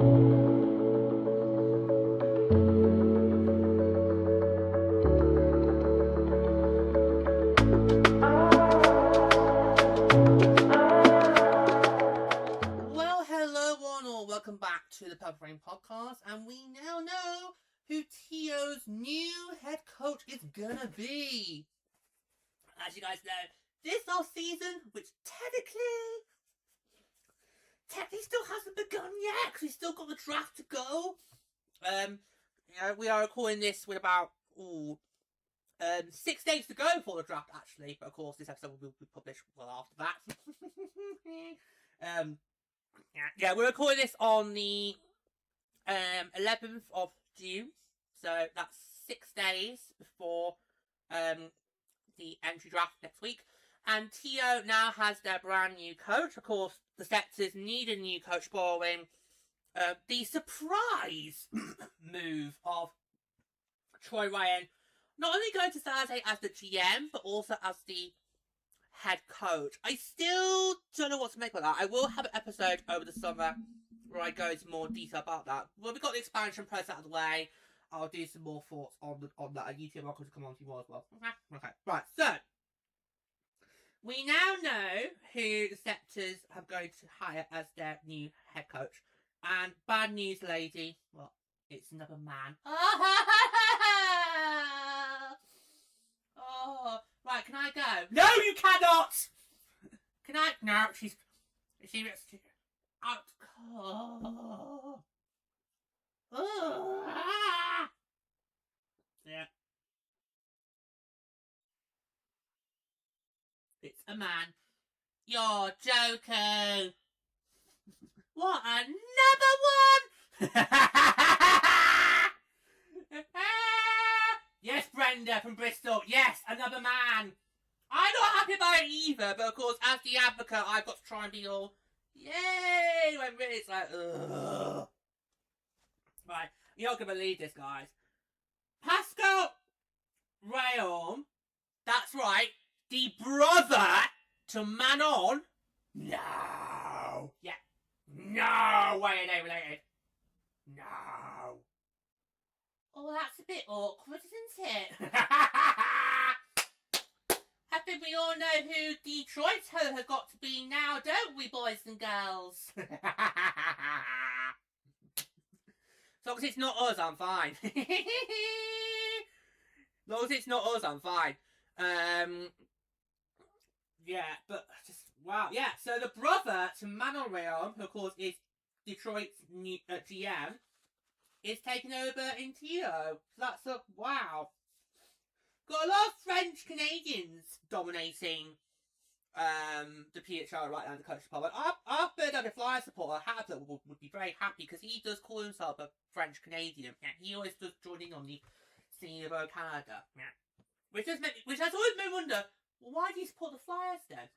Welcome back to the Pub Frame Podcast, and we now know who Tio's new head coach is gonna be. As you guys know, this off-season, which technically still hasn't begun yet, because we've still got the draft to go. We are recording this with about 6 days to go for the draft, actually. But of course, this episode will be published well after that. We're recording this on the 11th of June, so that's 6 days before the entry draft next week. And Tio now has their brand new coach. Of course, the Sceptres need a new coach following the surprise move of Troy Ryan not only going to Saturday as the GM, but also as the head coach. I still don't know what to make of that. I will have an episode over the summer where I go into more detail about that. When we got the expansion process out of the way, I'll do some more thoughts on that. And YouTube, I'll come on to you more as well. Okay. Right, so we now know who the Sceptres are going to hire as their new head coach. And bad news, lady. Well, it's another man. Oh, right, can I go? No, you cannot! Can I? No, she's out. Yeah. It's a man. You're joking. What, another one? Yes, Brenda from Bristol. Yes, another man. I'm not happy about it either, but of course, as the advocate, I've got to try and be all, yay, when really it's like, ugh. Right, you're not going to believe this, guys. Pascal Rayon, that's right, the brother to Manon. No. Yeah. No way are they related. No. Oh, that's a bit awkward, isn't it? I think we all know who Detroit has got to be now, don't we, boys and girls? As long as it's not us, I'm fine. As long as it's not us, I'm fine. Yeah, but just, wow. Yeah, so the brother to Manon Rayon, who of course is Detroit's new GM, is taking over in Tio. So that's a wow. Got a lot of French Canadians dominating the PHL right now in the coach department. Our Philadelphia Flyers supporter Hadler would be very happy because he does call himself a French Canadian. Yeah, he always does join in on the scene of Canada. Yeah. Which has always made me wonder, well, why do you support the Flyers then?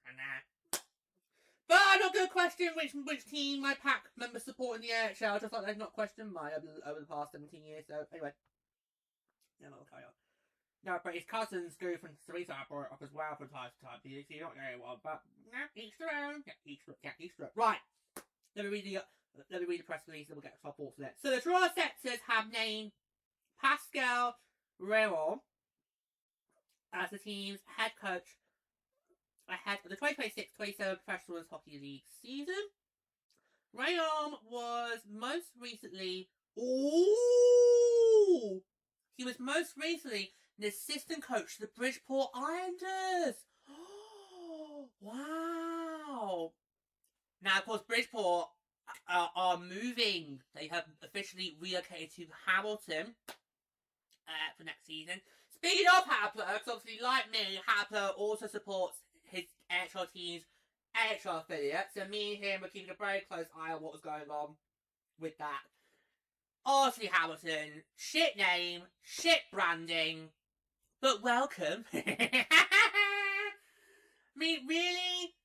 But I'm not going to question which team my pack members support in the AHL, just like they've not questioned mine over the past 17 years. So anyway, yeah, I'll carry on. No, but his cousins do from Teresa brought it up as well from time to time. So you're not very well, but each their own. Yeah, each their own. Right. Let me read the press release and we'll get to our thoughts on it. So the Toronto Sceptres have named Pascal Rayon as the team's head coach ahead of the 2026-27 Professional Hockey League season. Rayon was most recently an assistant coach to the Bridgeport Islanders. Wow. Now, of course, Bridgeport are moving. They have officially relocated to Hamilton for next season. Speaking of Hamilton, because obviously, like me, Hamilton also supports his AHL team's AHL affiliate. So me and him were keeping a very close eye on what was going on with that. Honestly, Hamilton, shit name, shit branding, but welcome. I mean, really?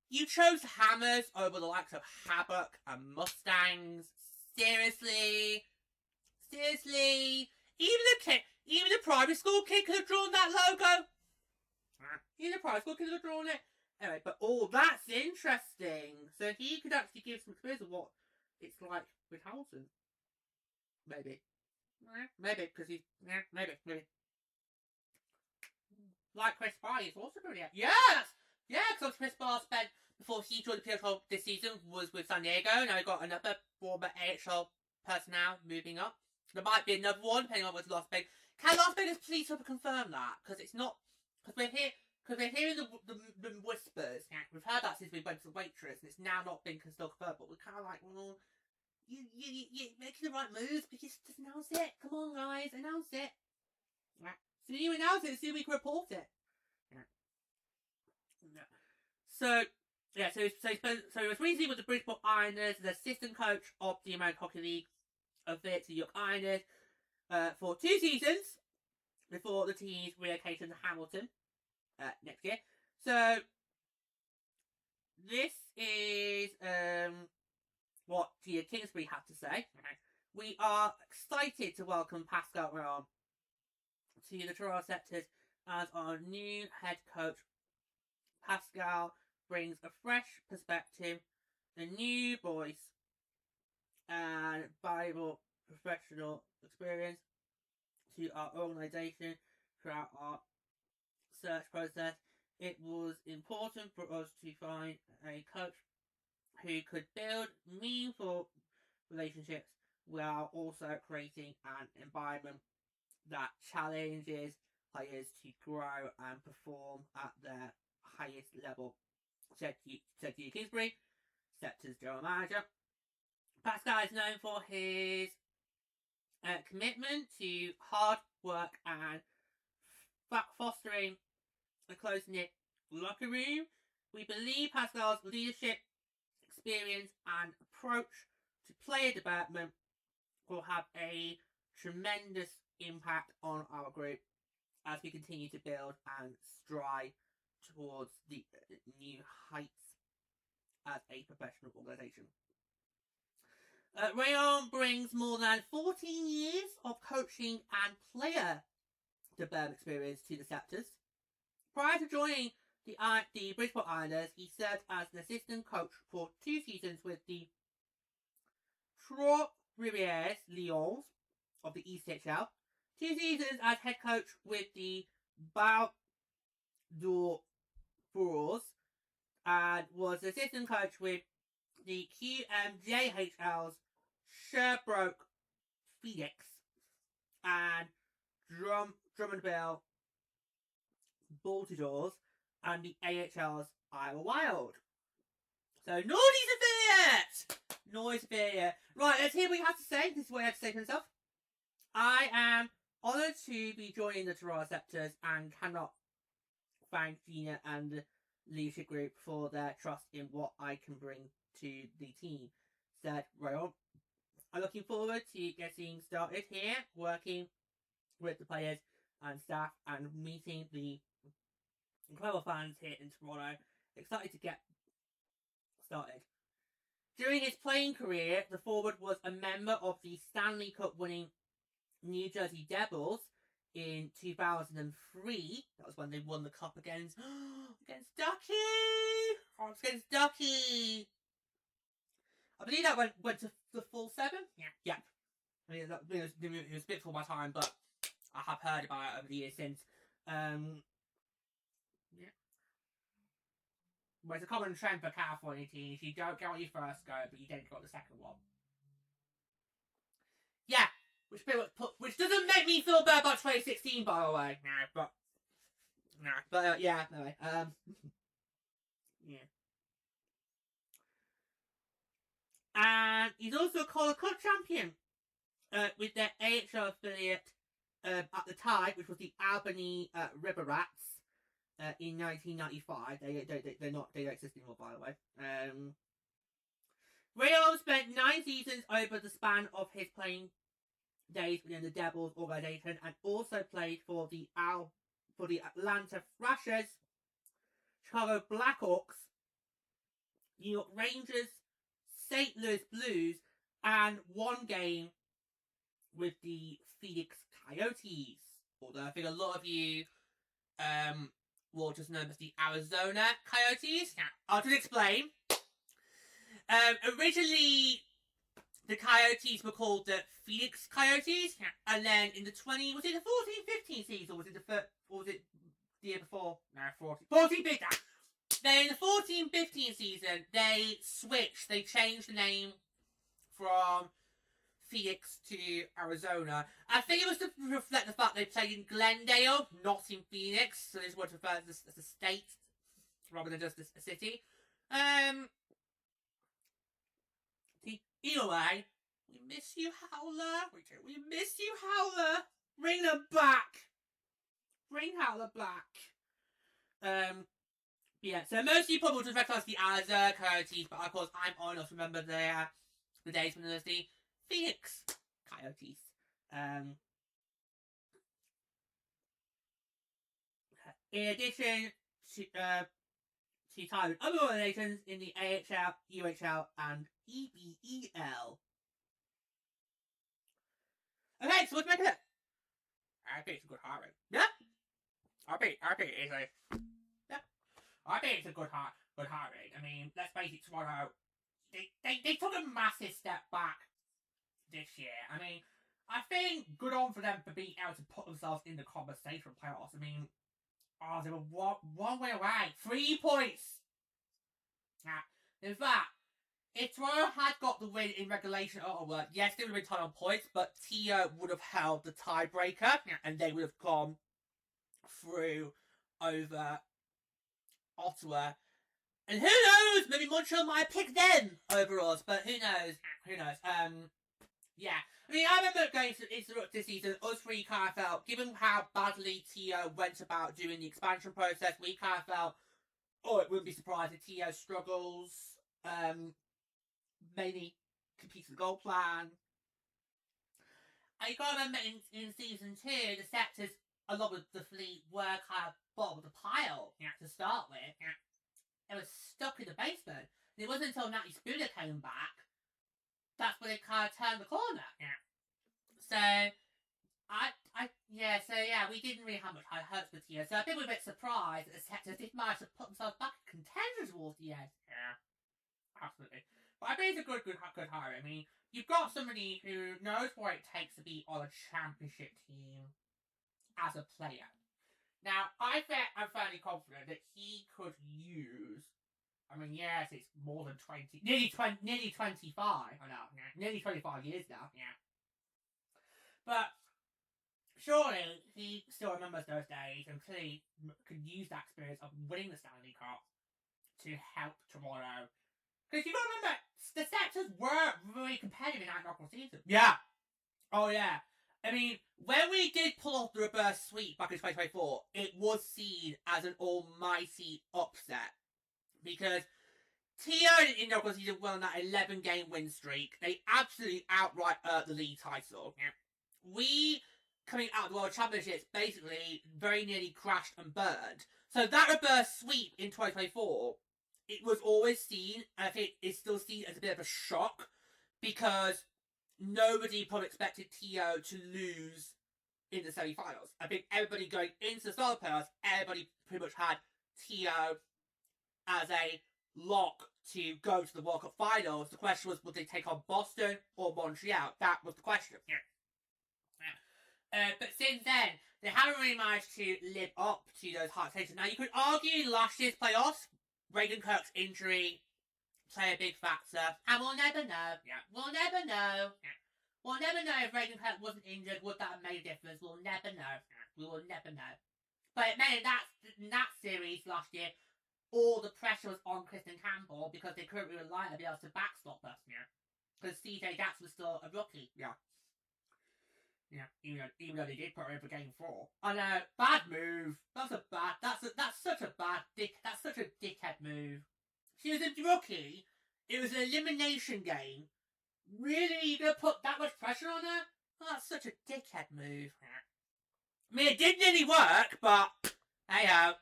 You chose Hammers over the likes of Havoc and Mustangs? Seriously? Even the primary school kid could have drawn that logo? Even the primary school kid could have drawn it? Anyway, but that's interesting. So he could actually give some clues of what it's like with Housen. Maybe. Maybe, because he's... maybe. Like Chris Barr, he's also brilliant. Yes! Yeah, because Chris Barr spent, before he joined the PWHL this season, was with San Diego. Now we've got another former AHL personnel moving up. There might be another one, depending on what's Las Vegas. Can Las Vegas please sort of confirm that? Because it's not... Because we're hearing the whispers. Yeah, we've heard that since we went to the Waitress, and it's now not been still confirmed. But we're kind of like, well, you're making the right moves, but just announce it. Come on, guys, announce it. Yeah. So you announce it, see if we can report it. Yeah. So he was recently with the Bridgeport Islanders, the assistant coach of the American Hockey League of the New York Islanders for 2 seasons before the team's relocation to Hamilton next year. So this is what Gia Kingsbury had to say. We are excited to welcome Pascal Rayon to the Toronto Sceptres as our new head coach. Pascal brings a fresh perspective, a new voice, and valuable professional experience to our organisation throughout our search process. It was important for us to find a coach who could build meaningful relationships while also creating an environment that challenges players to grow and perform at their highest level, said Gia Kingsbury, Sceptres general manager. Pascal is known for his commitment to hard work and fostering a close-knit locker room. We believe Pascal's leadership, experience and approach to player development will have a tremendous impact on our group as we continue to build and strive towards the new heights as a professional organisation. Rayon brings more than 14 years of coaching and player development experience to the Sceptres. Prior to joining the Bridgeport Islanders, he served as an assistant coach for 2 seasons with the Toronto Lions of the ECHL, 2 seasons as head coach with the Val-d'Or Furrows, and was assistant coach with the QMJHL's Sherbrooke Phoenix and Drummondville Baltadors and the AHL's Iowa Wild. So, Nordy's affiliate! Noise affiliate. Right, let's hear what he has to say. This is what he has to say for himself. I am honoured to be joining the Toronto Sceptres and cannot thank Gina and the leadership group for their trust in what I can bring to the team, said Rayon. I'm looking forward to getting started here, working with the players and staff and meeting the incredible fans here in Toronto. Excited to get started. During his playing career, the forward was a member of the Stanley Cup winning New Jersey Devils in 2003. That was when they won the cup against Ducky. Oh, against Ducky. I believe that went to the full 7. Yeah. I mean, it was a bit before my time, but I have heard about it over the years since. Yeah. Well, it's a common trend for California teams. You don't get on your first go, but you don't get on the second one. Yeah. Which doesn't make me feel bad about 2016, by the way. Yeah, anyway. Yeah. And he's also a Calder Cup champion with their AHL affiliate at the time, which was the Albany River Rats in 1995. They don't exist anymore, by the way. Rayon spent 9 seasons over the span of his playing days within the Devils organisation, and also played for the Atlanta Thrashers, Chicago Blackhawks, New York Rangers, St. Louis Blues, and 1 game with the Phoenix Coyotes. Although I think a lot of you will just know as the Arizona Coyotes. I'll just explain. Originally the Coyotes were called the Phoenix Coyotes, and then in the 14-15 season, or was it the year before? No, 14-15. Then in the 14-15 season, they switched, they changed the name from Phoenix to Arizona. I think it was to reflect the fact they played in Glendale, not in Phoenix, so this was referred to as a state rather than just a city. Either way, we miss you, Howler. We do. We miss you, Howler. Bring them back. Bring Howler back. Yeah. So most of you probably just recognise the as Coyotes, but of course I'm old enough to remember the days when there was the Phoenix Coyotes. In addition to time with other organisations in the AHL, UHL, and EBEL. Okay, so let's make it. I think it's a good hire. Yeah? I think it's a... Yeah. I think it's a good hiring. I mean, let's face it, Toronto, they took a massive step back this year. I mean, I think good on for them for being able to put themselves in the conversation playoffs. I mean, they were one way away. 3 points! In fact, if Toronto had got the win in regulation at Ottawa, yes, they would have been tied on points, but Tio would have held the tiebreaker, and they would have gone through over Ottawa. And who knows? Maybe Montreal might have picked them over us, but who knows? Who knows? Yeah. I mean, I remember going into this season, us three kind of felt, given how badly Tio went about doing the expansion process, we kind of felt, it wouldn't be surprised if Tio struggles, mainly competes with the goal plan. And you gotta remember in season 2, the Sceptres, a lot of the fleet were kind of bottom of the pile to start with. It was stuck in the basement. And it wasn't until Natty Spooner came back that's when it kind of turned the corner. So we didn't really have much high hopes with Tio. So I think we're a bit surprised that the Sceptres did manage to put themselves back in contenders towards the end. Yeah, absolutely. But I think it's a good hire. I mean, you've got somebody who knows what it takes to be on a championship team as a player. Now, I'm fairly confident that he could use. I mean, yes, it's more than 20, nearly 25. I know, nearly 25 years now. Yeah, but surely he still remembers those days and clearly could use that experience of winning the Stanley Cup to help Toronto. Because you've got to remember, the Sceptres were really competitive in that inaugural season. Yeah. Oh, yeah. I mean, when we did pull off the reverse sweep back in 2024, it was seen as an almighty upset. Because Tio in the inaugural season went on that 11-game win streak. They absolutely outright earned the league title. We, coming out of the World Championships, basically very nearly crashed and burned. So that reverse sweep in 2024, it was always seen, and I think it's still seen as a bit of a shock, because nobody probably expected Tio to lose in the semi-finals. I think everybody going into the start playoffs, everybody pretty much had Tio as a lock to go to the World Cup finals. The question was, would they take on Boston or Montreal? That was the question. But since then, they haven't really managed to live up to those high expectations. Now, you could argue last year's playoffs, Reagan Kirk's injury play a big factor, and we'll never know. We'll never know. We'll never know if Reagan Kirk wasn't injured. Would that have made a difference? We'll never know. We will never know. But it meant in that series last year, all the pressure was on Kristen Campbell because they couldn't really rely on to be able to backstop us. Because CJ Jackson was still a rookie. Even though they did put her in for game 4. I know, bad move. That's such a dickhead move. She was a rookie. It was an elimination game. Really, you gonna put that much pressure on her? Oh, that's such a dickhead move. I mean, it did nearly work, but hey-ho.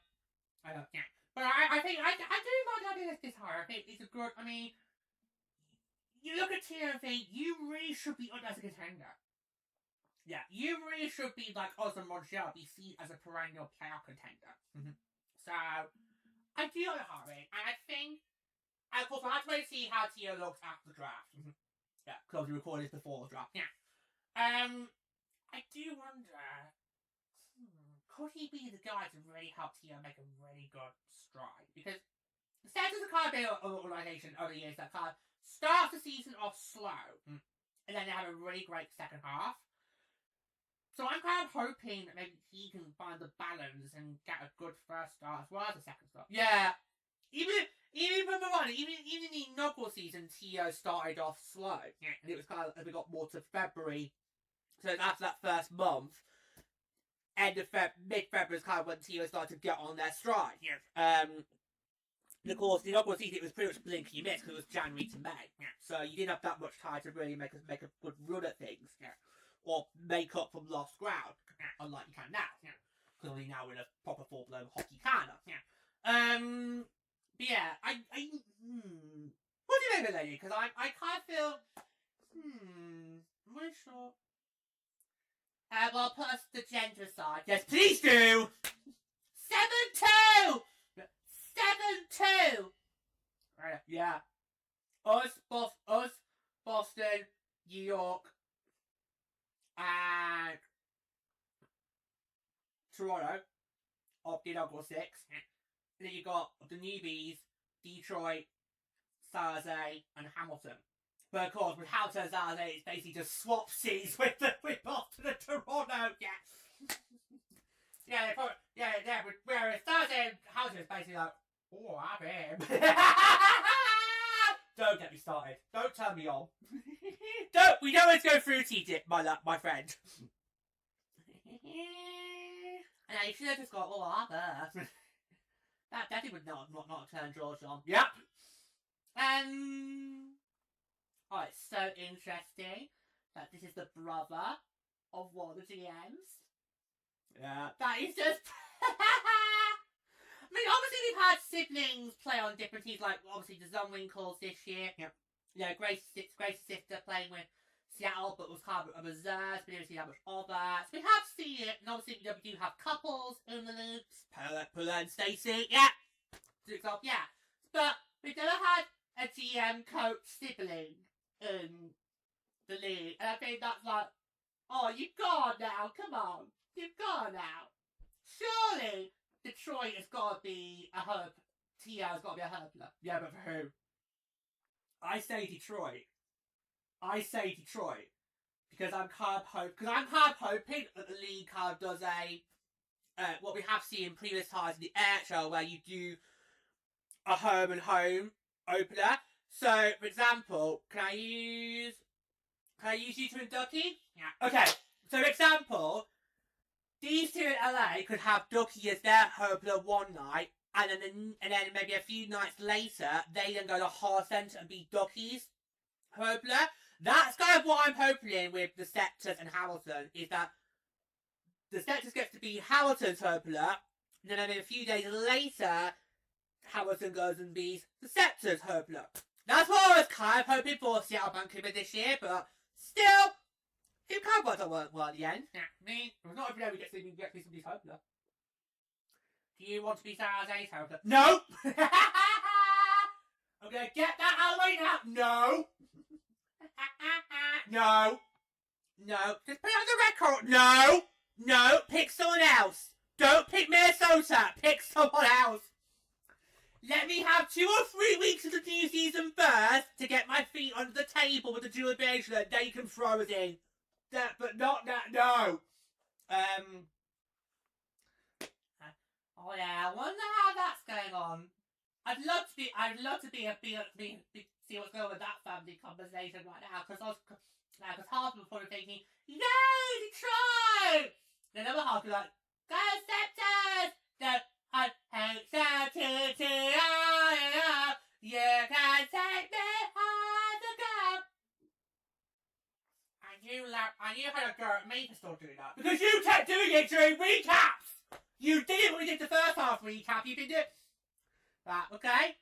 But I think I do like this hire. I think it's a good. I mean, you look at Tio and think you really should be on as a contender. Yeah, you really should be like us and Montreal, be seen as a perennial playoff contender. So, I do like the hiring, and I think, and of course, I have to wait to see how Tio looks after the draft. Yeah, because we recorded this before the draft. Yeah. I do wonder, could he be the guy to really help Tio make a really good stride? Because the Sceptres are kind of been an organisation over the years that kind of starts the season off slow, and then they have a really great second half. So I'm kind of hoping that maybe he can find the balance and get a good first start as well as a second start. Yeah, even from the run, even in the inaugural season, Tio started off slow, and it was kind of as we got more to February. So after that first month, end of mid-February is kind of when Tio started to get on their stride. Yeah. And of course, the inaugural season, it was pretty much blink you miss because it was January to May. Yeah. So you didn't have that much time to really make a good run at things. Yeah. Or make up from lost ground, unlike you can now. Yeah. Clearly now we're in a proper full-blown hockey kind of. Yeah. But yeah, what do you make of it, lady? Because I kind of feel, I'm not sure. Well, I'll put us the gender aside. Yes, please do! 7-2! 7-2! Right, yeah. Us, Boston, New York, and Toronto, of the inaugural 6. And then you got the newbies, Detroit, Zaze, and Hamilton. But of course, with Hamilton and Zaze, it's basically just swap seas with Boston and Toronto. Yeah. Whereas Zaze and Hamilton is basically like, oh, I'm him. Don't get me started. Don't turn me on. We don't want to go through T-Dip, my friend. And I should have just got, oh, I'm That definitely would not turn George on. Yep. Oh, it's so interesting that this is the brother of one of the GMs. Yeah. That is just... I mean, obviously we've had siblings play on different teams, like obviously the Zumwinkles this year. Yep. You know, Grace's sister playing with Seattle, but was kind of a reserve, so we didn't see that much of that. So we have seen it, and obviously we do have couples in the loops. Paula and Stacey, yeah. Yeah. But we've never had a GM coach sibling in the league, and I think that's like, oh, you've gone now, come on. You've gone now. Surely Detroit has got to be a herb. Tio has got to be a hurdler. Yeah, but for who? I say Detroit because I'm kind of hoping that the league kind of does what we have seen in previous times in the NHL, where you do a home and home opener. So, for example, can I use you two and Ducky? Yeah. Okay. So, for example, these two in LA could have Ducky as their opener one night, and then maybe a few nights later, they then go to Hard Centre and be Ducky's opener. That's kind of what I'm hoping with the Sceptres and Hamilton, is that the Sceptres gets to be Hamilton's opener, and then a few days later, Hamilton goes and be the Sceptres opener. That's what I was kind of hoping for Seattle Vancouver this year, but still, it kind of worked well at the end. Yeah, me, not every day we get to be somebody's opener. Do you want to be Zaze's opener? No! I'm gonna get that out of the way now! No! No! Just put it on the record! No! Pick someone else! Don't pick Minnesota! Pick someone else! Let me have 2 or 3 weeks of the new season first to get my feet under the table with the jubilation that they can throw us in. But not that, no! Oh yeah, I wonder how that's going on. I'd love to see what's going on with that family conversation right now, because half of them are probably thinking, yay, Detroit! The other half are like, go Sceptres! I hate Sceptres, you can take me hard to go. And you had a go at me for still doing that, because you kept doing it during recaps! You did it when we did the first half recap, you did it. That, okay?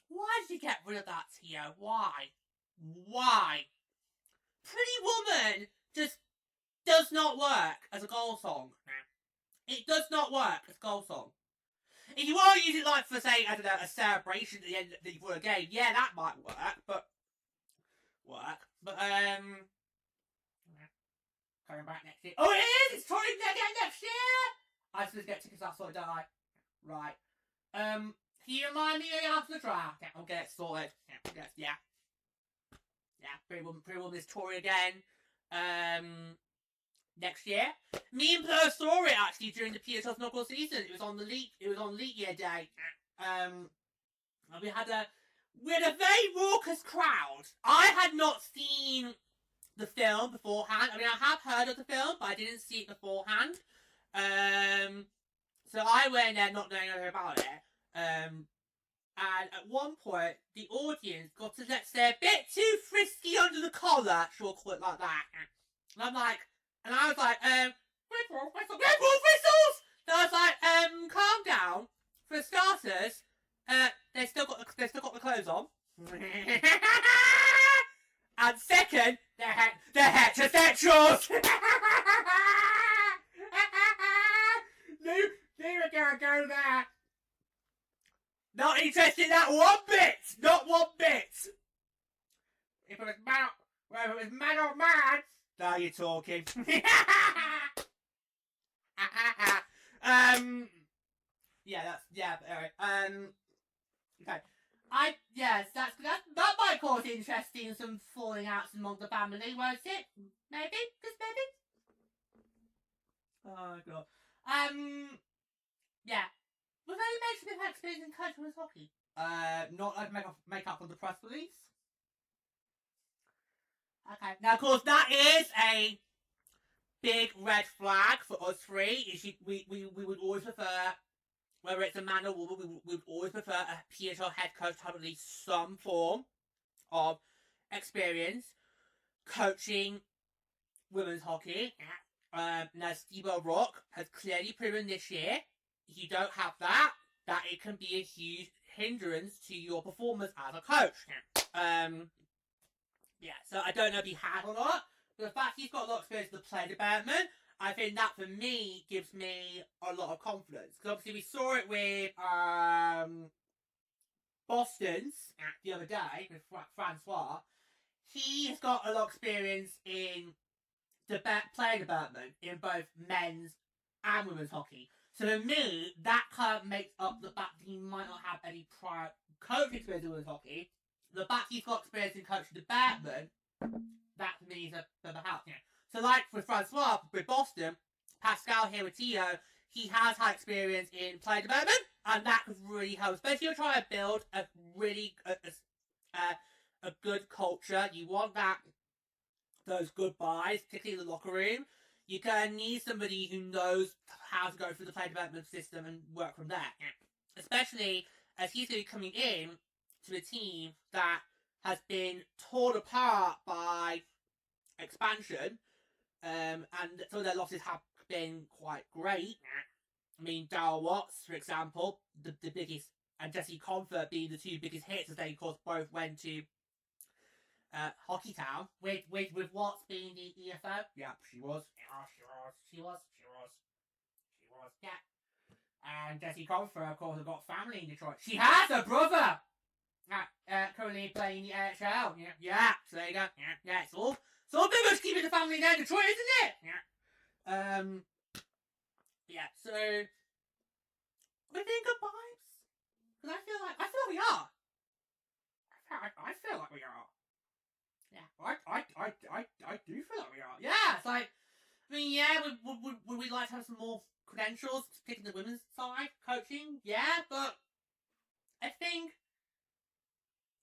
Why did you get rid of that, Tio? Why? Pretty Woman just does not work as a goal song. It does not work as a goal song. If you want to use it like for, say, I don't know, a celebration at the end of a game, yeah, that might work, but work. But coming back next year. Oh, it is! It's touring again next year! I just need to get tickets that sort, don't I? Right. Can you remind me after the draft? Yeah, I'll get it sorted. Yeah. Pretty Woman is touring again. Next year. Me and Blur saw it actually during the PWHL snooker season. It was on leap year day. And we had a very raucous crowd. I had not seen the film beforehand. I mean, I have heard of the film, but I didn't see it beforehand. So I went there not knowing anything about it. And at one point, the audience got to, let's say, a bit too frisky under the collar, shall we call it like that. And I was like, Red Bull whistles! So I was like, calm down. For starters, they still got the clothes on. And second, they're heterosexuals. Neither gonna go there. Not interested in that one bit. Not one bit. If it was man or man, now you're talking. Okay. That might cause interesting some falling outs among the family, won't it? Maybe. Oh god. Yeah. Was any mention of experience in coaching with hockey? Not like make up on the press release. Okay. Now, of course, that is a big red flag for us three. We would always prefer, whether it's a man or woman, we would always prefer a PWHL head coach to have at least some form of experience coaching women's hockey. Now, Steve Rock has clearly proven this year, if you don't have that it can be a huge hindrance to your performance as a coach. So I don't know if he had or not, but the fact he's got a lot of experience in the player development, I think that for me gives me a lot of confidence. Because obviously we saw it with Boston's the other day with Francois. He has got a lot of experience in player development in both men's and women's hockey. So for me, that kind of makes up the fact that he might not have any prior coaching experience in women's hockey. The fact he's got experience in coaching development, that for me is a bit of a help. So like with Francois, with Boston, Pascal here with Tio, he has had experience in player development, and that could really help, especially if you're trying to build a really a good culture. You want those good buys, particularly in the locker room. You're going to need somebody who knows how to go through the player development system and work from there. Especially as he's going to be coming in to a team that has been torn apart by expansion, and some of their losses have been quite great. I mean, Darryl Watts, for example, the biggest, and Jesse Comfort being the two biggest hits, as they, of course, both went to Hockey Town, with Watts being the EFO. Yeah, she was. Yeah. And Jesse Comfort, of course, has got family in Detroit. She has a brother! Currently playing the AHL. Yeah. So there you go. Yeah. It's all pretty much keeping the family there in Detroit, isn't it? Yeah. So we're doing good vibes. Because I feel like we are. I feel like we are. Yeah. I do feel like we are. Yeah. It's like, I mean, yeah. Would we like to have some more credentials, picking the women's side, coaching? Yeah, but I think.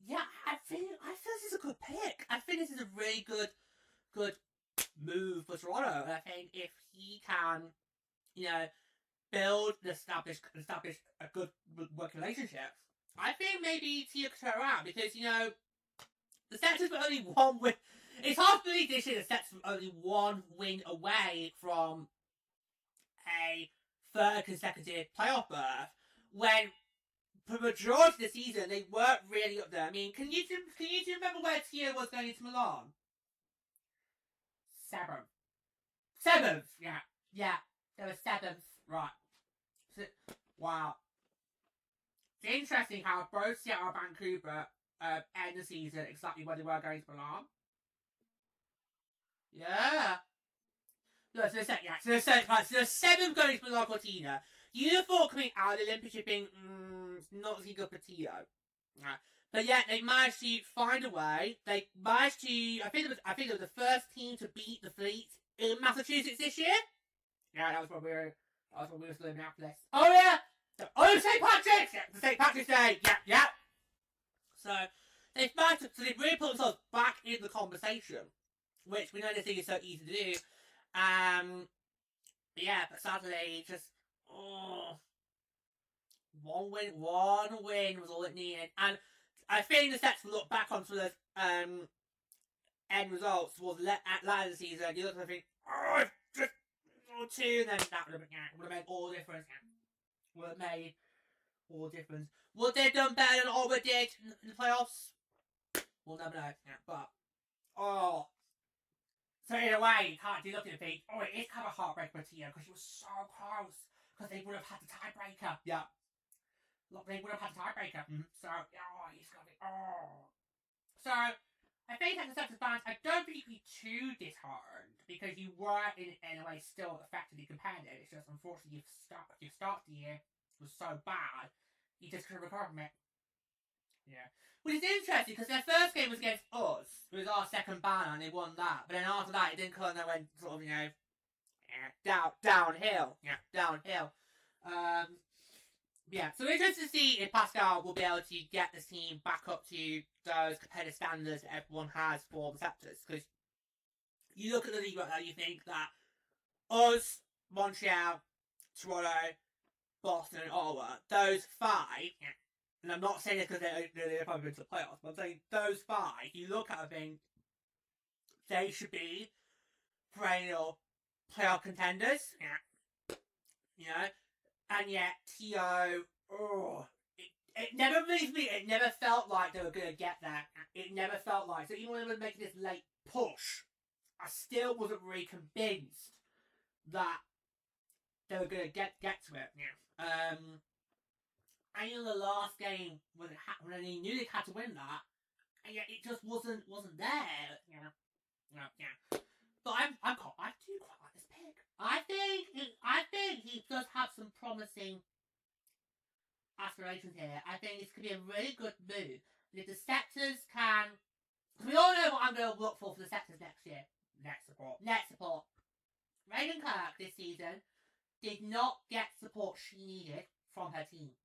Yeah, I feel this is a good pick. I think this is a really good move for Toronto. And I think if he can, build and establish a good working relationship, I think maybe Tia could turn around because the Sceptres were only one win. It's hard to believe this year the Sceptres were only one win away from a third consecutive playoff berth when. For the majority of the season, they weren't really up there. I mean, can you remember where Tia was going into Milan? Seventh. Yeah. They were seventh. Right. So, wow. It's interesting how both Seattle and Vancouver end the season exactly where they were going to belong. Yeah. No, so the 7th going to belong Cortina. You thought coming out of the Olympics you'd been not as good for Tio. But yet they managed to find a way. They managed to I think it was the first team to beat the Fleet in Massachusetts this year. Yeah, that was when we were still in Minneapolis. Oh yeah! Oh, St. Patrick's! Yeah, the St. Patrick's Day! Yeah. So they really put themselves back in the conversation, which we know this thing is so easy to do. But sadly, just one win was all it needed, and I think the Sets look back onto the end results towards the latter of the season. You look and think, just 2, and then that would have made all the difference. Would have made all the difference. Would they have done better than Ottawa did in the playoffs? We'll never know. But so in a way, you can't do nothing and think, it is kind of a heartbreak for Tia because she was so close. Because they would have had the tiebreaker. Yeah. They would have had the tiebreaker. So, it's got to be, So, I think as a Sceptres fans, I don't think you'd be too disheartened because you were, in a way, still effectively competitive. It's just, unfortunately, your start of the year was so bad, you just couldn't recover from it. Yeah. Which is interesting because their first game was against us. It was our second banner and they won that. But then after that, it didn't come and they went sort of, downhill. Yeah, downhill. So we're interested to see if Pascal will be able to get this team back up to those competitive standards that everyone has for the Sceptres. Because you look at the league right now, you think that us, Montreal, Toronto, Boston, and Ottawa, those 5, and I'm not saying this because they're probably going to the playoffs, but I'm saying those 5, you look at them and think they should be perennial playoff contenders. And yet T.O. It never really for me. It never felt like they were going to get there. It never felt like. So even when they were making this late push, I still wasn't really convinced that they were going to get to it. And the last game when they knew they had to win that, and yet it just wasn't there. But I do quite like this pick. I think he does have some promising aspirations here. I think this could be a really good move. And if the Sceptres can, we all know what I'm going to look for the Sceptres next year. Net support. Reagan Kirk this season did not get support she needed from her team.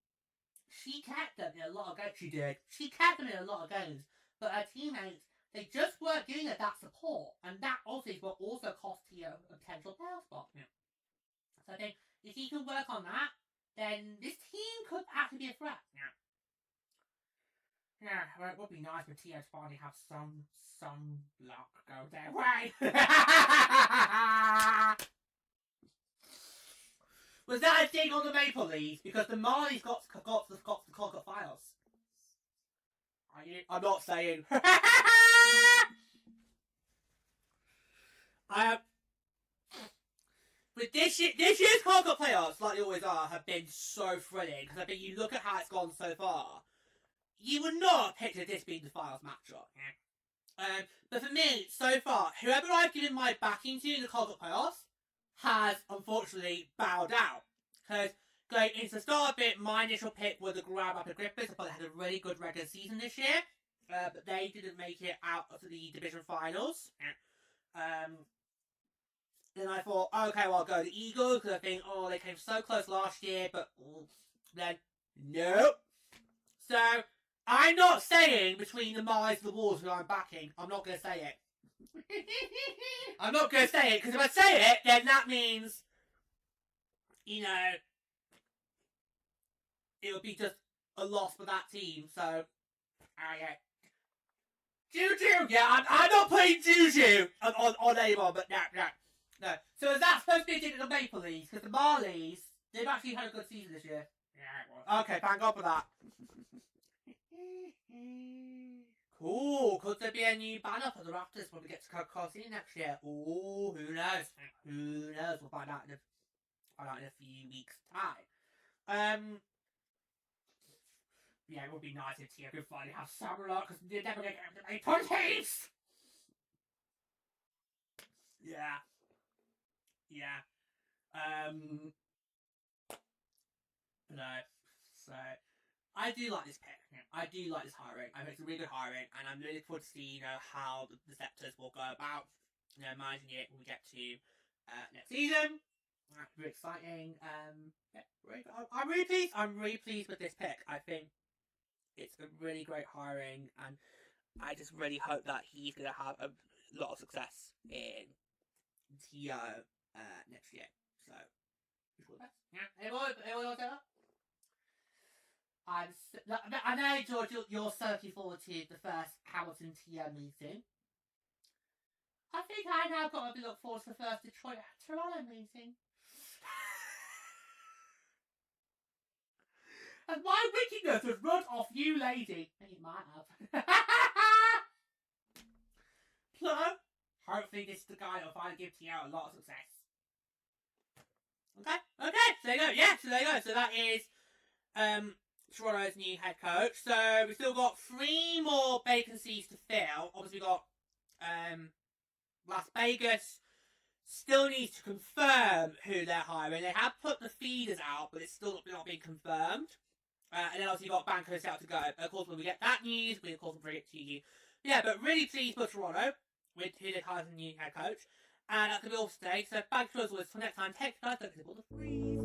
She kept them in a lot of games. She did. She kept them in a lot of games. But her teammates, they just weren't giving her that support. And that also is what also cost Tia a potential playoff spot. So I think if he can work on that, then this team could actually be a threat. Well, it would be nice for Tia to finally have some luck go their way. Was that a dig on the Maple Leafs? Because the Marlies got the Colquitt Files. I'm not saying. But this year's Colquitt playoffs, like they always are, have been so thrilling. Because I think you look at how it's gone so far, you would not have pictured this being the Files matchup. But for me, so far, whoever I've given my backing to in the Colquitt playoffs has unfortunately bowed out. Because going into the start of it, my initial pick was the Grand Rapids Griffins. I thought they had a really good regular season this year. But they didn't make it out of the division finals. Then I thought, okay, well, I'll go the Eagles. Because I think, they came so close last year. But then, nope. So, I'm not saying between the Marlies and the Wolves who I'm backing. I'm not going to say it. I'm not going to say it, because if I say it, then that means, it would be just a loss for that team. So, Juju! Yeah, I'm not putting Juju on anyone, but no. So is that supposed to be a dig at the Maple Leafs? Because the Marlies, they've actually had a good season this year. Yeah, it was. Okay, thank God for that. Cool. Could there be a new banner for the Raptors when we get to Coliseum next year? Oh, who knows? Who knows? We'll find out in a few weeks' time. yeah, it would be nice if Tia could finally have some luck, because they're never going to get to make 20s! Yeah. Yeah. No. So, I do like this pick. I do like this hiring. I think it's a really good hiring, and I'm really looking forward to see, how the Sceptres will go about, managing it when we get to next season. That's really exciting. Yeah, I'm really pleased. I'm really pleased with this pick. I think it's a really great hiring, and I just really hope that he's going to have a lot of success in TO next year. So, wish all the best. Yeah. Anyone else ever? I know, George, you're so looking forward to the first Hamilton TO meeting. I think I now got to look forward to the first Detroit Toronto meeting. And my wickedness has run off you, lady. And it might have. So, hopefully this is the guy that'll finally give TO a lot of success. Okay, so there you go. Yeah, so there you go. So that is Toronto's new head coach. So we've still got 3 more vacancies to fill. Obviously, we've got Las Vegas still needs to confirm who they're hiring. They have put the feeders out, but it's still not been confirmed. And then obviously you've got Banco out to go. Of course, when we get that news, we of course will bring it to you. Yeah, but really pleased for Toronto with who they hired as the new head coach. And that's going to be all for today. So thanks for us all. Till next time, take care. Don't forget to the freeze.